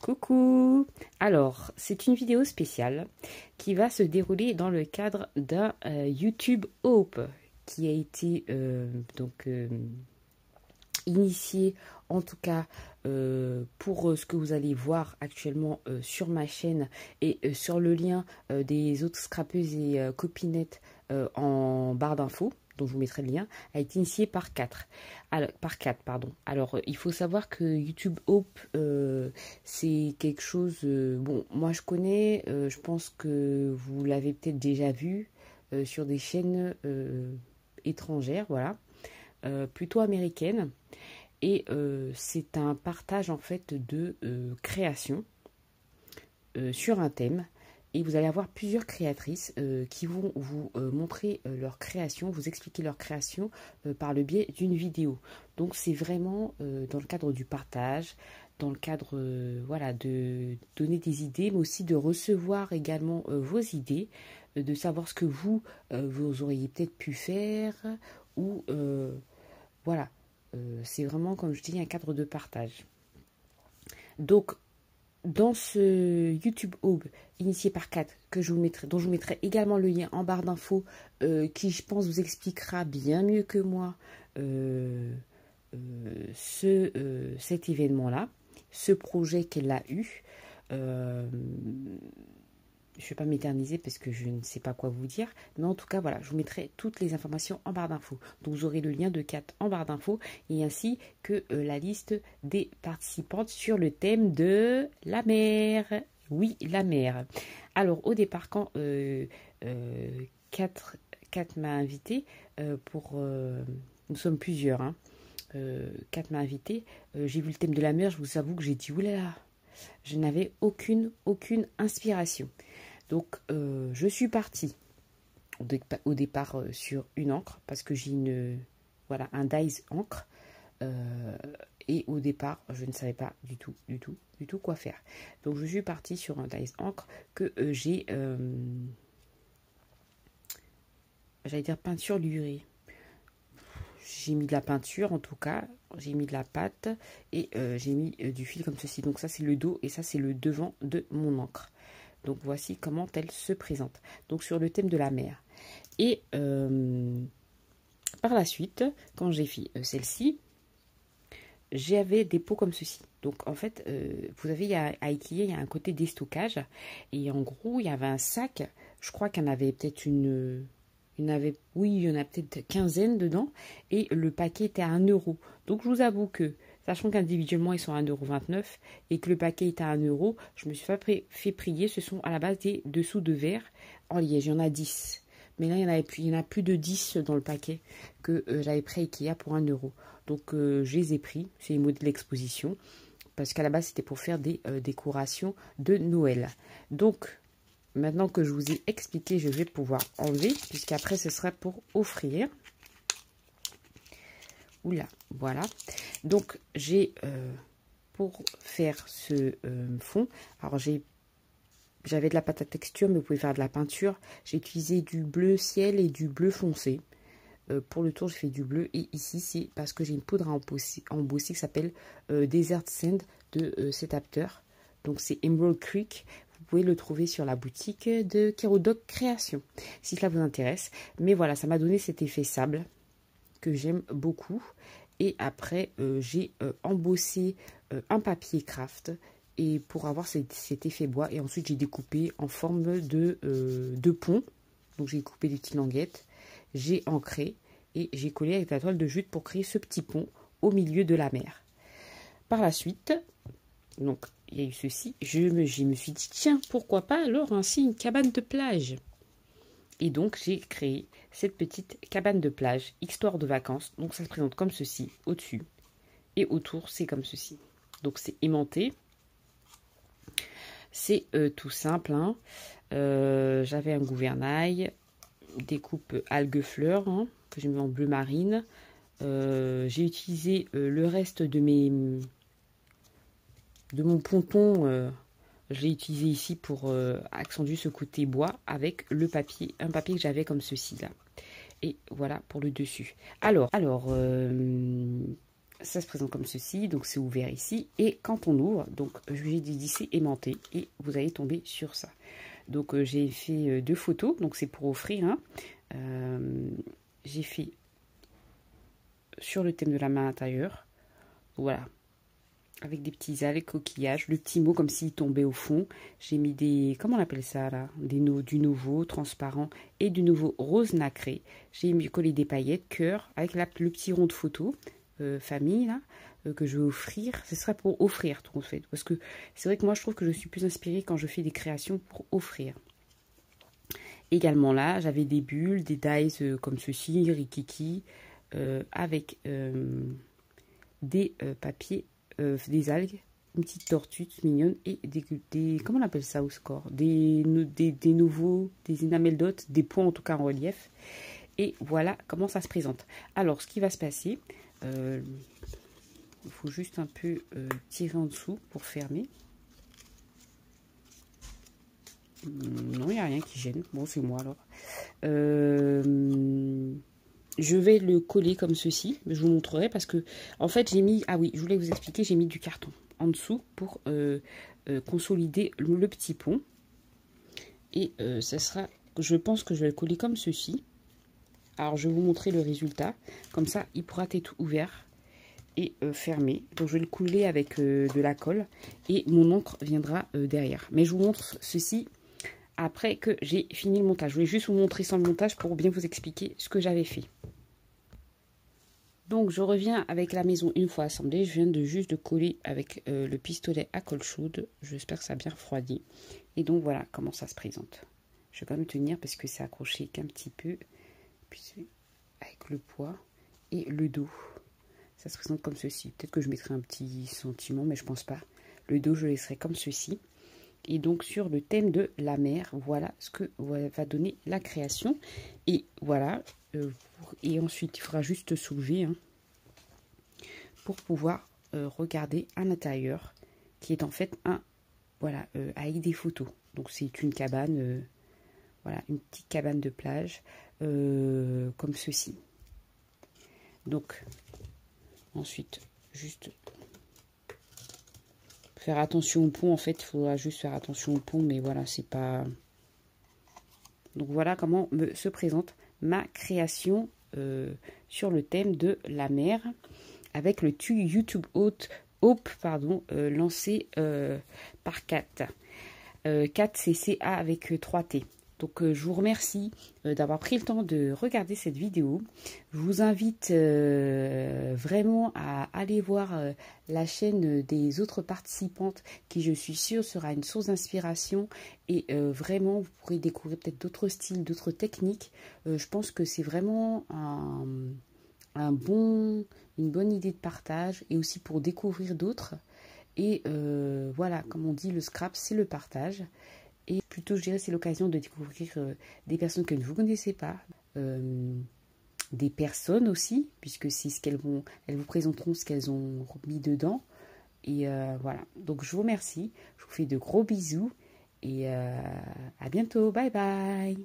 Coucou! Alors, c'est une vidéo spéciale qui va se dérouler dans le cadre d'un YouTube Hope qui a été initié, en tout cas pour ce que vous allez voir actuellement sur ma chaîne et sur le lien des autres scrapeuses et copinettes en barre d'infos, dont je vous mettrai le lien, a été initié par 4. Alors, il faut savoir que YouTube Hope, c'est quelque chose... bon, moi je connais, je pense que vous l'avez peut-être déjà vu sur des chaînes étrangères, voilà, plutôt américaines. Et c'est un partage en fait de création sur un thème. Et vous allez avoir plusieurs créatrices qui vont vous montrer leur création, vous expliquer leur création par le biais d'une vidéo. Donc c'est vraiment dans le cadre du partage, dans le cadre voilà, de donner des idées, mais aussi de recevoir également vos idées, de savoir ce que vous auriez peut-être pu faire, ou voilà. C'est vraiment, comme je dis, un cadre de partage. Donc, dans ce YouTube Hub initié par Kat, dont je vous mettrai également le lien en barre d'infos, qui, je pense, vous expliquera bien mieux que moi cet événement-là, ce projet qu'elle a eu. Je ne vais pas m'éterniser parce que je ne sais pas quoi vous dire. Mais en tout cas, voilà, je vous mettrai toutes les informations en barre d'infos. Donc, vous aurez le lien de Kat en barre d'infos et ainsi que la liste des participantes sur le thème de la mer. Oui, la mer. Alors, au départ, quand Kat m'a invité pour... nous sommes plusieurs, hein. Kat m'a invité. J'ai vu le thème de la mer. Je vous avoue que j'ai dit, oulala, je n'avais aucune inspiration. Donc, je suis partie au départ sur une encre parce que j'ai un dies encre. Et au départ, je ne savais pas du tout quoi faire. Donc, je suis partie sur un dies encre que j'ai, j'allais dire peinture lurée. J'ai mis de la peinture en tout cas, j'ai mis de la pâte et j'ai mis du fil comme ceci. Donc, ça, c'est le dos et ça, c'est le devant de mon encre. Donc, voici comment elle se présente. Donc, sur le thème de la mer. Et par la suite, quand j'ai fait celle-ci, j'avais des pots comme ceci. Donc, en fait, vous avez à Ikea, il y a un côté déstockage. Et en gros, il y avait un sac. Je crois qu'il y en avait peut-être il y en a peut-être quinzaine dedans. Et le paquet était à 1 €. Donc, je vous avoue que, sachant qu'individuellement, ils sont à 1,29 € et que le paquet est à 1 €, je me suis fait prier. Ce sont à la base des dessous de verre en liège. Il y en a 10. Mais là, il y en a plus de 10 dans le paquet que j'avais pris à Ikea pour 1 €. Donc, je les ai pris. C'est les mots de l'exposition. Parce qu'à la base, c'était pour faire des décorations de Noël. Donc, maintenant que je vous ai expliqué, je vais pouvoir enlever. Puisqu'après, ce sera pour offrir. Oula, voilà. Donc, j'ai, pour faire ce fond, alors j'avais de la pâte à texture, mais vous pouvez faire de la peinture. J'ai utilisé du bleu ciel et du bleu foncé. Pour le tour, j'ai fait du bleu. Et ici, c'est parce que j'ai une poudre à embosser qui s'appelle Desert Sand de Setapter. Donc, c'est Emerald Creek. Vous pouvez le trouver sur la boutique de Kerodoc Création, si cela vous intéresse. Mais voilà, ça m'a donné cet effet sable que j'aime beaucoup. Et après, j'ai embossé un papier craft et pour avoir cet effet bois. Et ensuite, j'ai découpé en forme de pont. Donc, j'ai coupé des petites languettes. J'ai ancré et j'ai collé avec la toile de jute pour créer ce petit pont au milieu de la mer. Par la suite, donc, il y a eu ceci. Je me suis dit, tiens, pourquoi pas alors ainsi une cabane de plage. Et donc, j'ai créé cette petite cabane de plage, histoire de vacances. Donc, ça se présente comme ceci, au-dessus. Et autour, c'est comme ceci. Donc, c'est aimanté. C'est tout simple. Hein. J'avais un gouvernail, des coupes algues fleurs, hein, que j'ai mis en bleu marine. J'ai utilisé le reste de mon ponton. Je l'ai utilisé ici pour accentuer ce côté bois avec un papier que j'avais comme ceci là. Et voilà pour le dessus. Alors ça se présente comme ceci, donc c'est ouvert ici. Et quand on ouvre, donc je lui ai dit d'ici aimanté et vous allez tomber sur ça. Donc j'ai fait 2 photos, donc c'est pour offrir. Hein. J'ai fait sur le thème de la main intérieure, voilà, avec des petits algues, coquillages, le petit mot comme s'il tombait au fond. J'ai mis des, comment on appelle ça là, du nouveau transparent et du nouveau rose nacré. J'ai mis collé des paillettes, cœur, avec le petit rond de photo, famille là, que je vais offrir. Ce sera pour offrir tout en fait, parce que c'est vrai que moi je trouve que je suis plus inspirée quand je fais des créations pour offrir. Également là, j'avais des bulles, des dies comme ceci, rikiki, avec des papiers, des algues, une petite tortue mignonne et des comment on appelle ça au score, des nouveaux, des enameldotes, des points en tout cas en relief. Et voilà comment ça se présente. Alors, ce qui va se passer, il faut juste un peu tirer en dessous pour fermer. Non, il n'y a rien qui gêne. Bon, c'est moi alors. Je vais le coller comme ceci. Je vous montrerai parce que, en fait, j'ai mis... Ah oui, je voulais vous expliquer, j'ai mis du carton en dessous pour consolider le petit pont. Et ça sera... Je pense que je vais le coller comme ceci. Alors, je vais vous montrer le résultat. Comme ça, il pourra être ouvert et fermé. Donc, je vais le couler avec de la colle. Et mon encre viendra derrière. Mais je vous montre ceci après que j'ai fini le montage. Je voulais juste vous montrer sans le montage pour bien vous expliquer ce que j'avais fait. Donc je reviens avec la maison une fois assemblée. Je viens de juste de coller avec le pistolet à colle chaude. J'espère que ça a bien refroidi. Et donc voilà comment ça se présente. Je vais quand même tenir parce que c'est accroché qu'un petit peu. Puis avec le poids et le dos. Ça se présente comme ceci. Peut-être que je mettrai un petit sentiment, mais je pense pas. Le dos, je laisserai comme ceci. Et donc sur le thème de la mer, voilà ce que va donner la création. Et voilà, et ensuite il faudra juste soulever hein, pour pouvoir regarder à l'intérieur, qui est en fait un, voilà, avec des photos. Donc c'est une cabane, voilà, une petite cabane de plage, comme ceci. Donc ensuite, juste... faire attention au pont, en fait, il faudra juste faire attention au pont, mais voilà, c'est pas... Donc voilà comment se présente ma création sur le thème de la mer, avec le YouTube Hope lancé par Kat. Kat, c'est C-A avec 3 T. Donc, je vous remercie d'avoir pris le temps de regarder cette vidéo. Je vous invite vraiment à aller voir la chaîne des autres participantes qui, je suis sûre, sera une source d'inspiration. Et vraiment, vous pourrez découvrir peut-être d'autres styles, d'autres techniques. Je pense que c'est vraiment une bonne idée de partage et aussi pour découvrir d'autres. Et voilà, comme on dit, le scrap, c'est le partage. Et plutôt, je dirais, c'est l'occasion de découvrir des personnes que vous ne connaissez pas, des personnes aussi, puisque c'est ce qu'elles vont, elles vous présenteront ce qu'elles ont mis dedans. Et voilà, donc je vous remercie, je vous fais de gros bisous et à bientôt, bye bye.